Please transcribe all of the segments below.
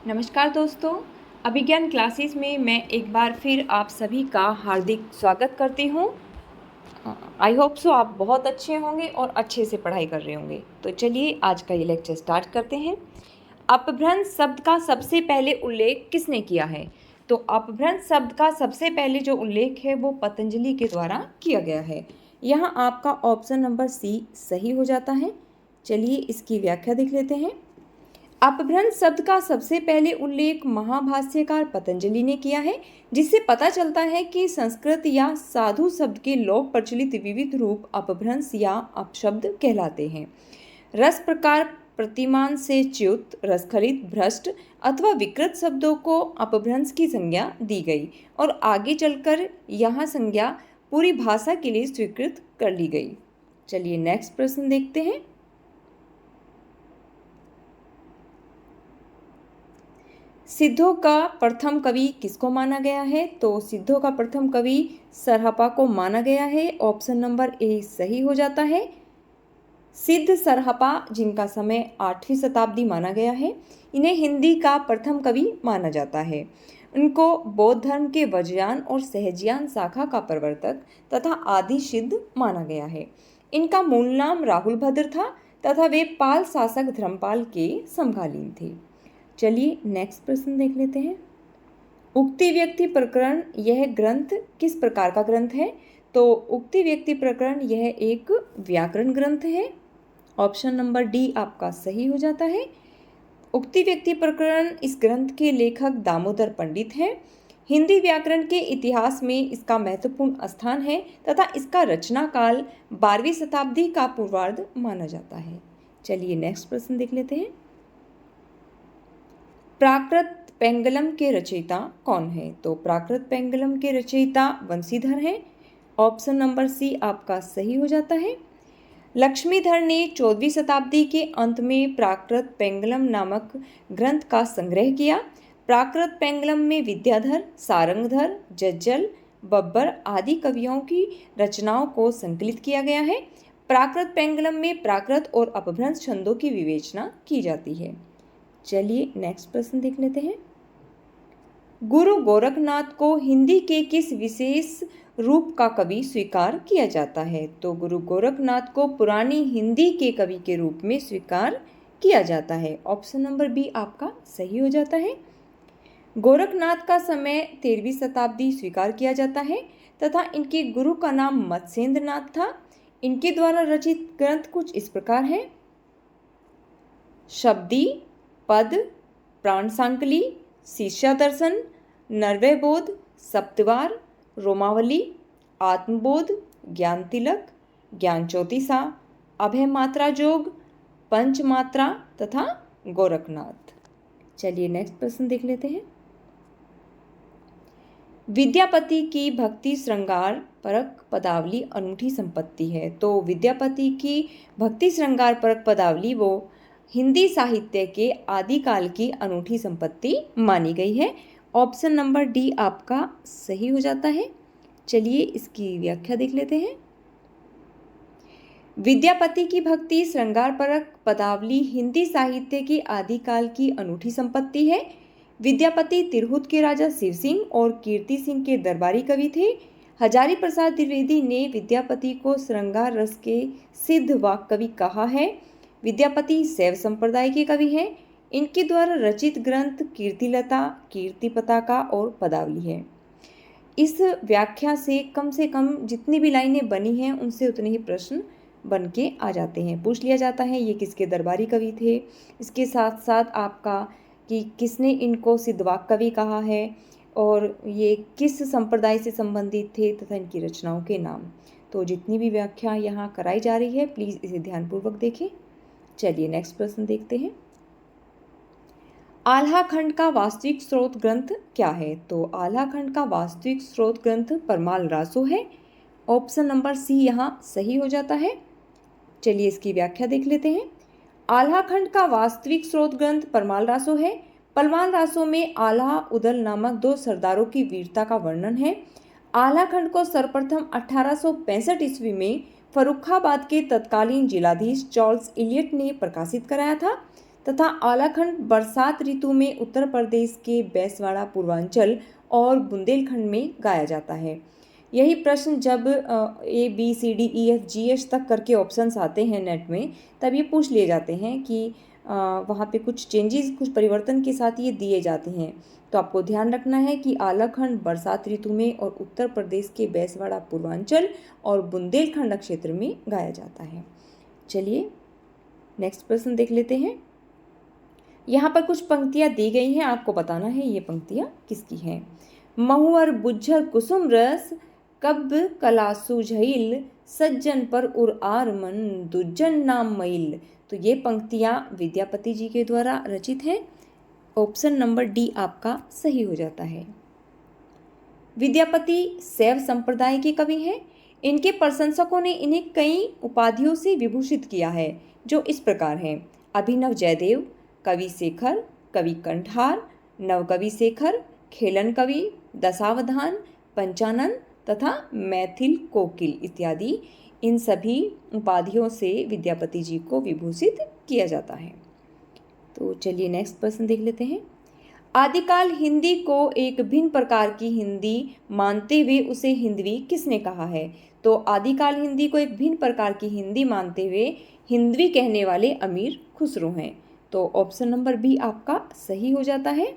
नमस्कार दोस्तों, अभिज्ञान क्लासेस में मैं एक बार फिर आप सभी का हार्दिक स्वागत करती हूँ। आई होप सो आप बहुत अच्छे होंगे और अच्छे से पढ़ाई कर रहे होंगे। तो चलिए आज का ये लेक्चर स्टार्ट करते हैं। अपभ्रंश शब्द का सबसे पहले उल्लेख किसने किया है? तो अपभ्रंश शब्द का सबसे पहले जो उल्लेख है वो पतंजलि के द्वारा किया गया है। यहाँ आपका ऑप्शन नंबर सी सही हो जाता है। चलिए इसकी व्याख्या देख लेते हैं। अपभ्रंश शब्द का सबसे पहले उल्लेख महाभाष्यकार पतंजलि ने किया है, जिससे पता चलता है कि संस्कृत या साधु शब्द के लोक प्रचलित विविध रूप अपभ्रंश या अपशब्द कहलाते हैं। रस प्रकार प्रतिमान से च्युत, रसखलित, भ्रष्ट अथवा विकृत शब्दों को अपभ्रंश की संज्ञा दी गई और आगे चलकर यह संज्ञा पूरी भाषा के लिए स्वीकृत कर ली गई। चलिए नेक्स्ट प्रश्न देखते हैं। सिद्धों का प्रथम कवि किसको माना गया है? तो सिद्धों का प्रथम कवि सरहपा को माना गया है। ऑप्शन नंबर ए सही हो जाता है। सिद्ध सरहपा, जिनका समय 8वीं शताब्दी माना गया है, इन्हें हिंदी का प्रथम कवि माना जाता है। उनको बौद्ध धर्म के वज्रयान और सहजयान शाखा का प्रवर्तक तथा आदि सिद्ध माना गया है। इनका मूल नाम राहुल भद्र था तथा वे पाल शासक धर्मपाल के समकालीन थे। चलिए नेक्स्ट प्रश्न देख लेते हैं। उक्ति व्यक्ति प्रकरण, यह ग्रंथ किस प्रकार का ग्रंथ है? तो उक्ति व्यक्ति प्रकरण यह एक व्याकरण ग्रंथ है। ऑप्शन नंबर डी आपका सही हो जाता है। उक्ति व्यक्ति प्रकरण इस ग्रंथ के लेखक दामोदर पंडित हैं। हिंदी व्याकरण के इतिहास में इसका महत्वपूर्ण स्थान है तथा इसका रचना काल 12वीं शताब्दी का पूर्वार्ध माना जाता है। चलिए नेक्स्ट प्रश्न देख लेते हैं। प्राकृत पेंगलम के रचयिता कौन है? तो प्राकृत पेंगलम के रचयिता वंशीधर हैं। ऑप्शन नंबर सी आपका सही हो जाता है। लक्ष्मीधर ने 14वीं शताब्दी के अंत में प्राकृत पेंगलम नामक ग्रंथ का संग्रह किया। प्राकृत पेंगलम में विद्याधर, सारंगधर, जज्जल, बब्बर आदि कवियों की रचनाओं को संकलित किया गया है। प्राकृत पेंगलम में प्राकृत और अपभ्रंश छंदों की विवेचना की जाती है। चलिए नेक्स्ट प्रश्न देख लेते हैं। गुरु गोरखनाथ को हिंदी के किस विशेष रूप का कवि स्वीकार किया जाता है? तो गुरु गोरखनाथ को पुरानी हिंदी के कवि के रूप में स्वीकार किया जाता है। ऑप्शन नंबर बी आपका सही हो जाता है। गोरखनाथ का समय 13वीं शताब्दी स्वीकार किया जाता है तथा इनके गुरु का नाम मत्स्येंद्रनाथ था। इनके द्वारा रचित ग्रंथ कुछ इस प्रकार हैं। शब्दी, पद, प्राण सांकली, शिष्यादर्शन, नरवैबोध, सप्तवार, रोमावली, आत्मबोध, ज्ञान तिलक, ज्ञान चौतीसा, अभय मात्रा जोग, पंचमात्रा तथा गोरखनाथ। चलिए नेक्स्ट प्रश्न देख लेते हैं। विद्यापति की भक्ति श्रृंगार परक पदावली अनूठी संपत्ति है। तो विद्यापति की भक्ति श्रृंगार परक पदावली वो हिंदी साहित्य के आदिकाल की अनूठी संपत्ति मानी गई है। ऑप्शन नंबर डी आपका सही हो जाता है। चलिए इसकी व्याख्या देख लेते हैं। विद्यापति की भक्ति श्रृंगार परक पदावली हिंदी साहित्य की आदिकाल की अनूठी संपत्ति है। विद्यापति तिरहुत के राजा शिव सिंह और कीर्ति सिंह के दरबारी कवि थे। हजारी प्रसाद द्विवेदी ने विद्यापति को श्रृंगार रस के सिद्ध वाक कवि कहा है। विद्यापति शैव संप्रदाय के कवि हैं। इनके द्वारा रचित ग्रंथ कीर्तिलता, कीर्ति पताका और पदावली है। इस व्याख्या से कम जितनी भी लाइनें बनी हैं उनसे उतने ही प्रश्न बन के आ जाते हैं, पूछ लिया जाता है ये किसके दरबारी कवि थे। इसके साथ साथ आपका कि किसने इनको सिद्धवाक कवि कहा है और ये किस संप्रदाय से संबंधित थे तथा इनकी रचनाओं के नाम। तो जितनी भी व्याख्या यहाँ कराई जा रही है प्लीज़ इसे ध्यानपूर्वक देखें। चलिए नेक्स्ट प्रश्न देखते हैं। आल्हा खंड का वास्तविक स्रोत ग्रंथ क्या है? तो आल्हा खंड का वास्तविक स्रोत ग्रंथ परमाल रासो है। ऑप्शन नंबर सी यहाँ सही हो जाता है। चलिए इसकी व्याख्या देख लेते हैं। आल्हा खंड का वास्तविक स्रोत ग्रंथ परमाल रासो है। परमाल रासो में आल्हा उदल नामक 2 सरदारों की वीरता का वर्णन है। आल्हा खंड को सर्वप्रथम 1865 ईस्वी में फर्रुखाबाद के तत्कालीन जिलाधीश चार्ल्स इलियट ने प्रकाशित कराया था तथा आलाखंड बरसात ऋतु में उत्तर प्रदेश के बैसवाड़ा, पूर्वांचल और बुंदेलखंड में गाया जाता है। यही प्रश्न जब ABCDEFGH तक करके ऑप्शंस आते हैं नेट में, तब ये पूछ लिए जाते हैं कि वहाँ पे कुछ चेंजेस, कुछ परिवर्तन के साथ ये दिए जाते हैं। तो आपको ध्यान रखना है कि आलाखंड बरसात ऋतु में और उत्तर प्रदेश के बैसवाड़ा, पूर्वांचल और बुंदेलखंड क्षेत्र में गाया जाता है। चलिए नेक्स्ट प्रश्न देख लेते हैं। यहाँ पर कुछ पंक्तियाँ दी गई हैं, आपको बताना है ये पंक्तियाँ किसकी हैं। महुअर बुझर कुसुम रस, कब कला सुझैल, सज्जन पर उर आर मन, दुज्जन नाम मैल। तो ये पंक्तियाँ विद्यापति जी के द्वारा रचित हैं। ऑप्शन नंबर डी आपका सही हो जाता है। विद्यापति शैव संप्रदाय के कवि हैं। इनके प्रशंसकों ने इन्हें कई उपाधियों से विभूषित किया है, जो इस प्रकार हैं। अभिनव जयदेव, कवि शेखर, कवि कंठार, नवकवि शेखर, खेलन कवि, दशावधान, पंचानन तथा मैथिल कोकिल इत्यादि। इन सभी उपाधियों से विद्यापति जी को विभूषित किया जाता है। तो चलिए नेक्स्ट प्रश्न देख लेते हैं। आदिकाल हिंदी को एक भिन्न प्रकार की हिंदी मानते हुए उसे हिंदवी किसने कहा है? तो आदिकाल हिंदी को एक भिन्न प्रकार की हिंदी मानते हुए हिंदवी कहने वाले अमीर खुसरो हैं। तो ऑप्शन नंबर बी आपका सही हो जाता है।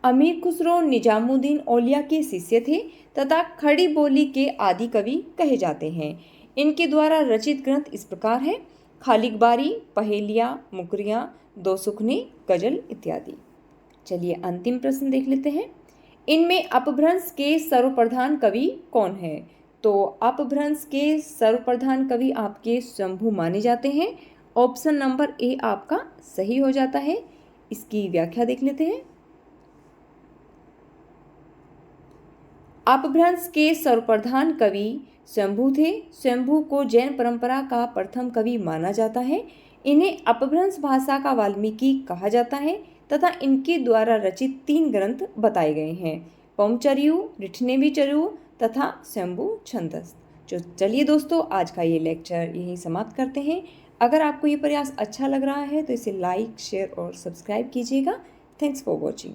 अमीर खुसरो निजामुद्दीन औलिया के शिष्य थे तथा खड़ी बोली के आदि कवि कहे जाते हैं। इनके द्वारा रचित ग्रंथ इस प्रकार है। खालिकबारी, पहेलियाँ, मुकरियाँ, दो सुखने, गजल इत्यादि। चलिए अंतिम प्रश्न देख लेते हैं। इनमें अपभ्रंश के सर्वप्रधान कवि कौन है? तो अपभ्रंश के सर्वप्रधान कवि आपके शंभु माने जाते हैं। ऑप्शन नंबर ए आपका सही हो जाता है। इसकी व्याख्या देख लेते हैं। अपभ्रंश के सर्वप्रधान कवि शंभु थे। शंभु को जैन परंपरा का प्रथम कवि माना जाता है। इन्हें अपभ्रंश भाषा का वाल्मीकि कहा जाता है तथा इनके द्वारा रचित 3 ग्रंथ बताए गए हैं। पौमचर्यु, रिठनेमिचर्यु तथा शंभु छंदस। जो चलिए दोस्तों, आज का ये लेक्चर यहीं समाप्त करते हैं। अगर आपको ये प्रयास अच्छा लग रहा है तो इसे लाइक, शेयर और सब्सक्राइब कीजिएगा। Thanks for watching.